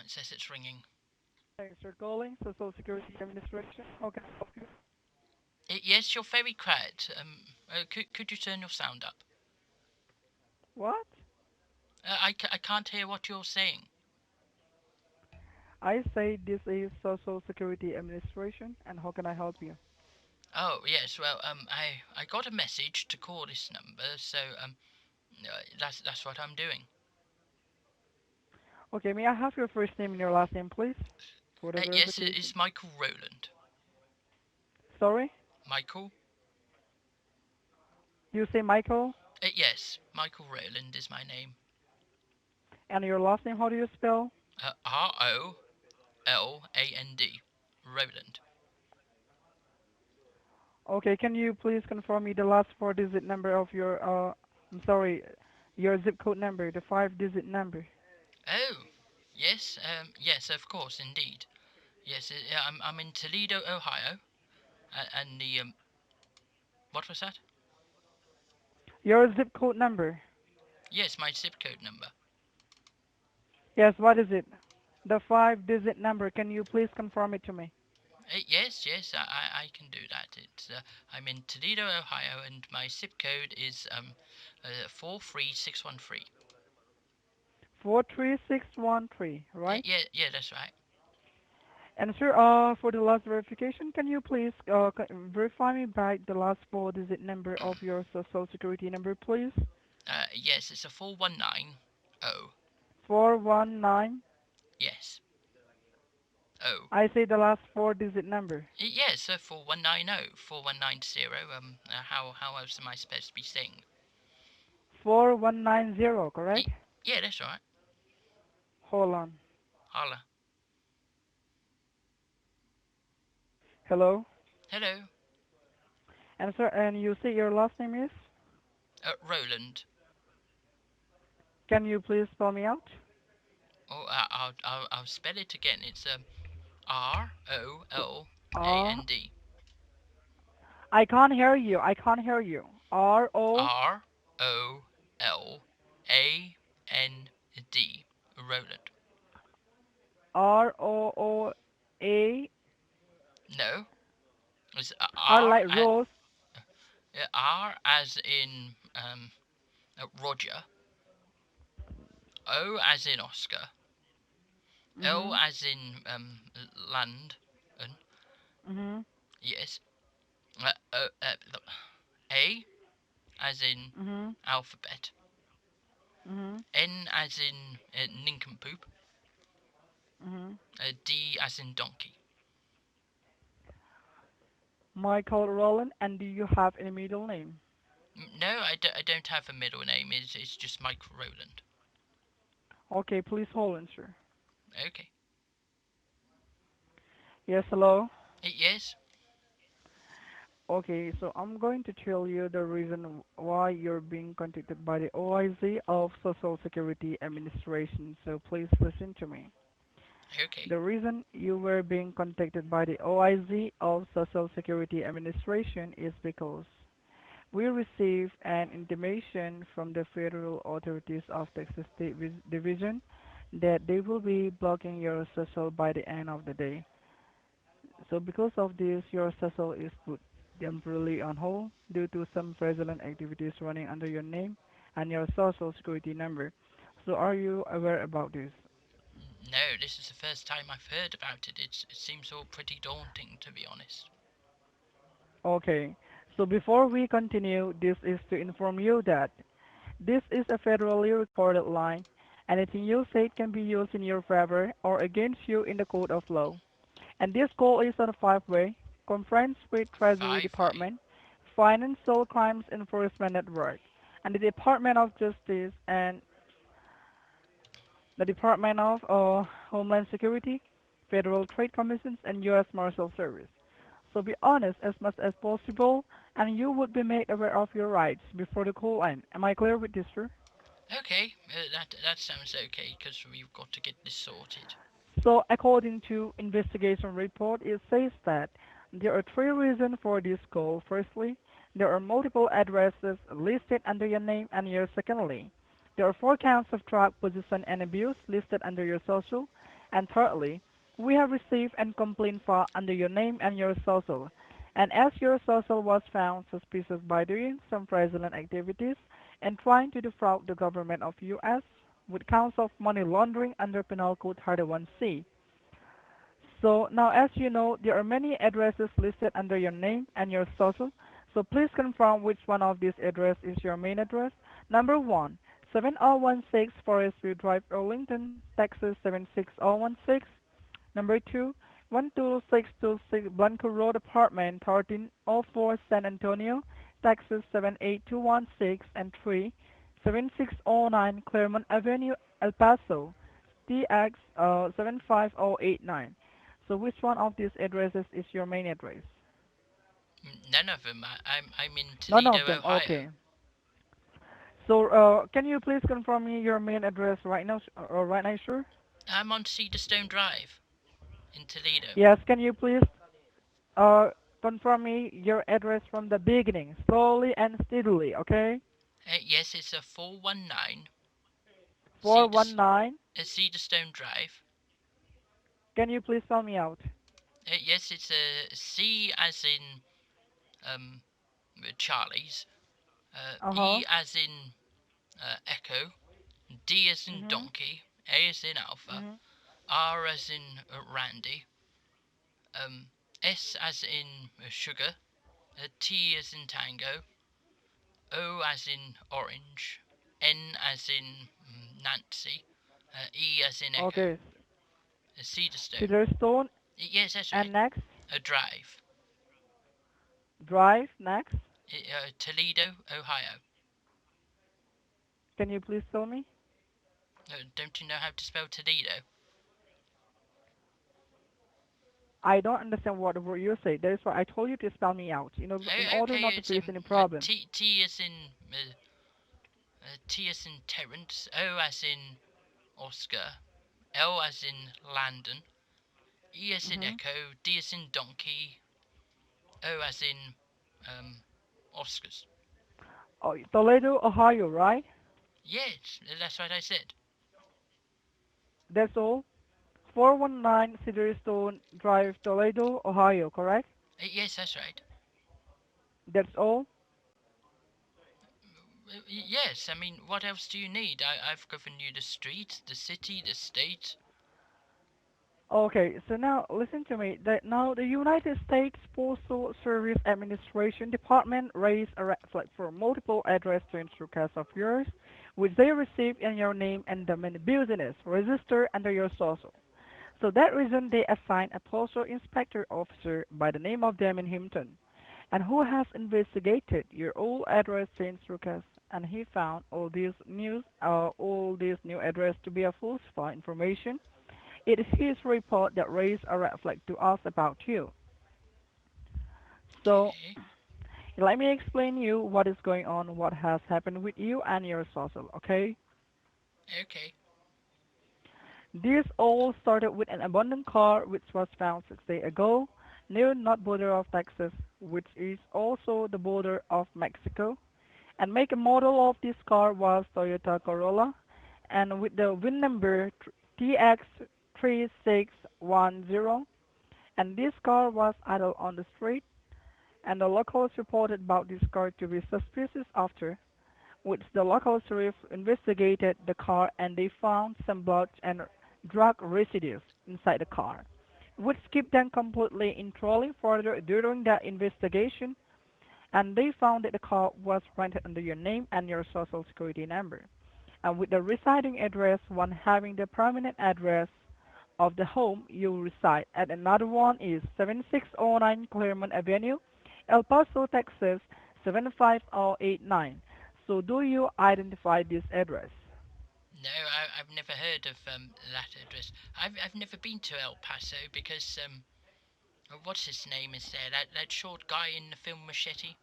It says it's ringing. Thanks for calling Social Security Administration. How can I help you? Yes, you're very quiet. Could you turn your sound up? What? I can't hear what you're saying. I say this is Social Security Administration, and how can I help you? Oh, yes, well, I got a message to call this number, so, that's what I'm doing. Okay, may I have your first name and your last name, please, for the Yes, verification? it's Michael Rowland. Sorry? Michael? You say Michael, Yes, Michael Rowland is my name. and your last name, how do you spell? Roland. Rowland. Okay, can you please confirm me the last four-digit number of your, I'm sorry, your zip code number, the five-digit number? Oh, yes, yes, of course, indeed. Yes, I'm in Toledo, Ohio, and the, what was that? Your zip code number. Yes, my zip code number. Yes, what is it? The five-digit number, can you please confirm it to me? Yes, I can do that. I'm in Toledo, Ohio, and my zip code is 43613. 43613, right? Yeah, that's right. And sir, for the last verification, can you please verify me by the last four-digit number of your social security number, please? Yes, it's a 4190. 419. Yes. Oh. I say the last four-digit number. Yes, 4190, 4190. How else am I supposed to be saying? 4190, correct? Yeah, that's right. Hold on. Holla. Hello? Hello. And sir, and you say your last name is? Roland. Can you please spell me out? Oh, I'll spell it again. It's R. Roland. I can't hear you. I can't hear you. R O Roland. Roland. R O A. No, it's R like Rose. R as in Roger. O as in Oscar. L Mhm. as in land. Mhm. Yes. A as in Mhm. alphabet. Mhm. N as in nincompoop. Mhm. D as in donkey. Michael Roland, and do you have any middle name? No, I don't have a middle name. It's just Michael Rowland. Okay, please hold on, sir. Okay. Yes, hello. Yes. Okay, so I'm going to tell you the reason why you're being contacted by the OIZ of Social Security Administration. So please listen to me. Okay. The reason you were being contacted by the OIZ of Social Security Administration is because we received an intimation from the federal authorities of Texas State Division that they will be blocking your social by the end of the day. So because of this, your social is put temporarily on hold due to some fraudulent activities running under your name and your social security number. So are you aware about this? No, this is the first time I've heard about it. It seems all pretty daunting, to be honest. Okay. So before we continue, this is to inform you that this is a federally recorded line. Anything you say can be used in your favor or against you in the court of law. And this call is on a five-way conference with Treasury Five way. Department, Financial Crimes Enforcement Network, and the Department of Justice and the Department of Homeland Security, Federal Trade Commissions, and U.S. Marshal Service. So be honest as much as possible, and you would be made aware of your rights before the call ends. Am I clear with this, sir? Okay, that sounds okay because we've got to get this sorted. So according to investigation report, it says that there are three reasons for this call. Firstly, there are multiple addresses listed under your name and your secondly. There are four counts of drug possession and abuse listed under your social. And thirdly, we have received and complaint file under your name and your social. And as your social was found suspicious by doing some fraudulent activities and trying to defraud the government of US with counts of money laundering under Penal Code 31C. So now as you know, there are many addresses listed under your name and your social. So please confirm which one of these address is your main address. Number one, 7016 Forest View Drive, Arlington, Texas 76016. Number two, 12626 Blanco Road, apartment 1304, San Antonio, Texas 78216. And three, 7609 Claremont Avenue, El Paso, TX 75089. So which one of these addresses is your main address? None of them. I'm in None Toledo, of them. Ohio. Okay. So can you please confirm me your main address right now, right now, sure? I'm on Cedarstone Drive in Toledo. Yes. Can you please uh confirm me your address from the beginning, slowly and steadily, okay? Yes, it's a 419 Cedar, 419. Cedarstone Drive. Can you please spell me out? Yes, it's a C as in um, Charlie's, Uh-huh. E as in Echo, D as in Mhm. Donkey, A as in Alpha, Mhm. R as in Randy, um, S as in Sugar, T as in Tango, O as in Orange, N as in Nancy, E as in Echo, Okay. Cedarstone. Cedarstone Yes, that's right. and next. A drive. Drive next. Toledo, Ohio. Can you please tell me? Don't you know how to spell Toledo? I don't understand what word you say. That is why I told you to spell me out. In order Okay, not to it's face any problem. T as in T as in Terence, O as in Oscar, L as in Landon, E as in Mhm. Echo, D as in Donkey, O as in um, Oscars. Oh, Toledo, Ohio, right? Yes, that's what I said. That's all. 419 Cedarstone Drive, Toledo, Ohio, correct? Yes, that's right. That's all. Yes, I mean, what else do you need? I've given you the street, the city, the state. Okay, so now listen to me. That now the United States Postal Service Administration Department raised a red flag for multiple address change requests of yours, which they received in your name and the many business registered under your social. So that reason they assigned a postal inspector officer by the name of Damon Hinton, and who has investigated your old address change request, and he found all these new address to be a falsified information. It is his report that raised a red flag to us about you. So Okay, let me explain you what is going on, what has happened with you and your social, okay? okay, This all started with an abandoned car which was found 6 days ago near not border of Texas, which is also the border of Mexico. And make and model of this car was Toyota Corolla, and with the VIN number TX3610. And this car was idle on the street, and the locals reported about this car to be suspicious after, which the local sheriff investigated the car and they found some blood and drug residues inside the car, which kept them completely in trolling further during the investigation. And they found that the car was rented under your name and your social security number, and with the residing address one having the permanent address of the home you reside, and another one is 7609 Claremont Avenue, El Paso, Texas 75089. So do you identify this address? no, I've never heard of that address. I've never been to El Paso because what's his name is there? That short guy in the film Machete.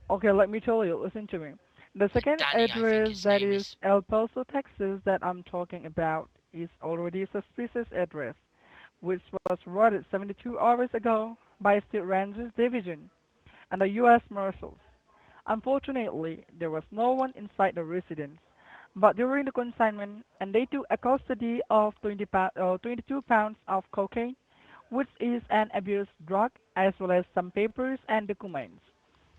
Okay, let me tell you, listen to me. The second Danny, I think address his that name is is. El Paso, Texas that I'm talking about is already a suspicious address, which was routed 72 hours ago by State Rangers Division and the U.S. Marshals. Unfortunately, there was no one inside the residence, but during the consignment, and they took a custody of 22 pounds of cocaine, which is an abused drug, as well as some papers and documents,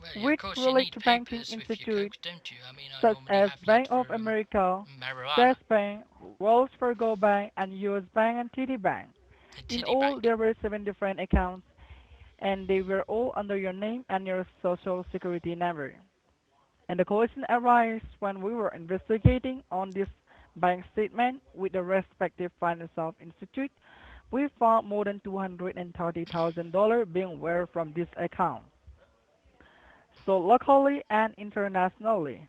Well, of which course you relate need to banking papers with your institutes coke, don't you? I mean, I such normally as have that Bank for of America, marijuana. Chase Bank, Wells Fargo Bank, and US Bank and TD Bank. A In tiddy all, bank. there were 7 different accounts, and they were all under your name and your social security number. And the question arose when we were investigating on this bank statement with the respective financial institute. We found more than $230,000 being wired from this account, so locally and internationally.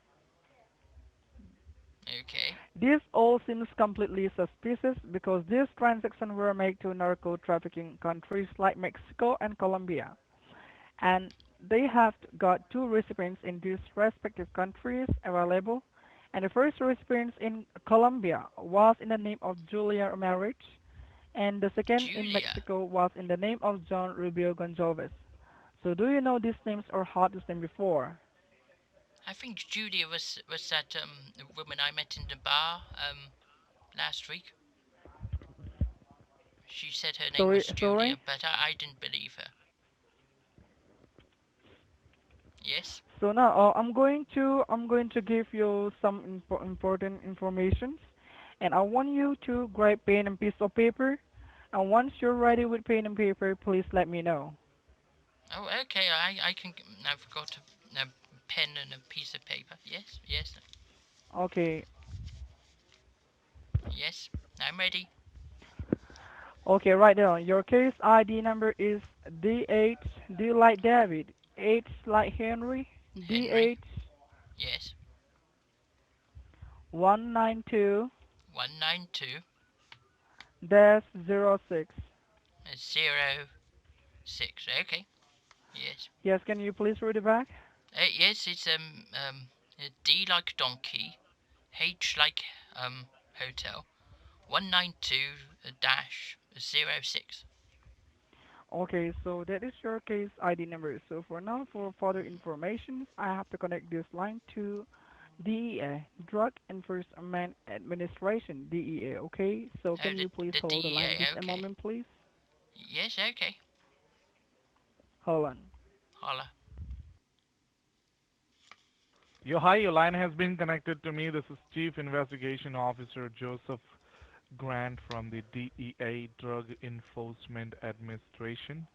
Okay. This all seems completely suspicious because these transactions were made to narco trafficking countries like Mexico and Colombia, and they have got two recipients in these respective countries available. And the first recipient in Colombia was in the name of Julia Ramirez, and the second in Julia. Mexico was in the name of John Rubio Gonzalez. So do you know these names or heard this name before? I think Julia was that woman I met in the bar last week. She said her name Sorry, was Julia, sorry. but I didn't believe her. Yes. So now I'm going to give you some important information, and I want you to grab pen and piece of paper. And once you're ready with pen and paper, please let me know. Oh, okay. I can. I've got a pen and a piece of paper. Yes. Yes. Okay. Yes. I'm ready. Okay, right down. Your case ID number is DH D like David, H like Henry, Henry. DH Yes. 192 192 dash 06. 06. Okay. Yes. Yes, can you please read it back? Yes. It's D like donkey, H like hotel. 192 dash 06. Okay, so that is your case ID number. So for now, for further information, I have to connect this line to DEA, Drug Enforcement Administration, DEA. Okay, so Oh, can you please the hold the line DEA. just a Okay. moment, please? Yes. Okay. Hold on. Holla. Your line has been connected to me. This is Chief Investigation Officer Joseph Grant from the DEA Drug Enforcement Administration.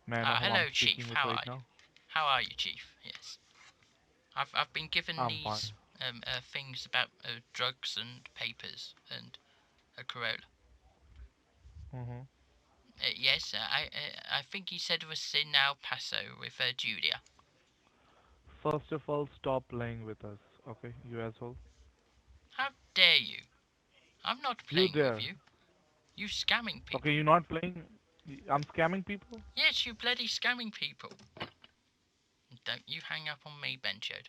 May I know who I'm Hello, speaking Chief. with How right are you? now? How are you, Chief? Yes. I've been given I'm fine. these things about drugs and papers and a Corolla. hmm Yes, I think he said it was in El Paso with Julia. First of all, stop playing with us, okay, you asshole. How dare you? I'm not You playing with there. you. You scamming Okay, people. you're not playing. I'm scamming people? Yes, you bloody scamming people. Don't you hang up on me, Benchode.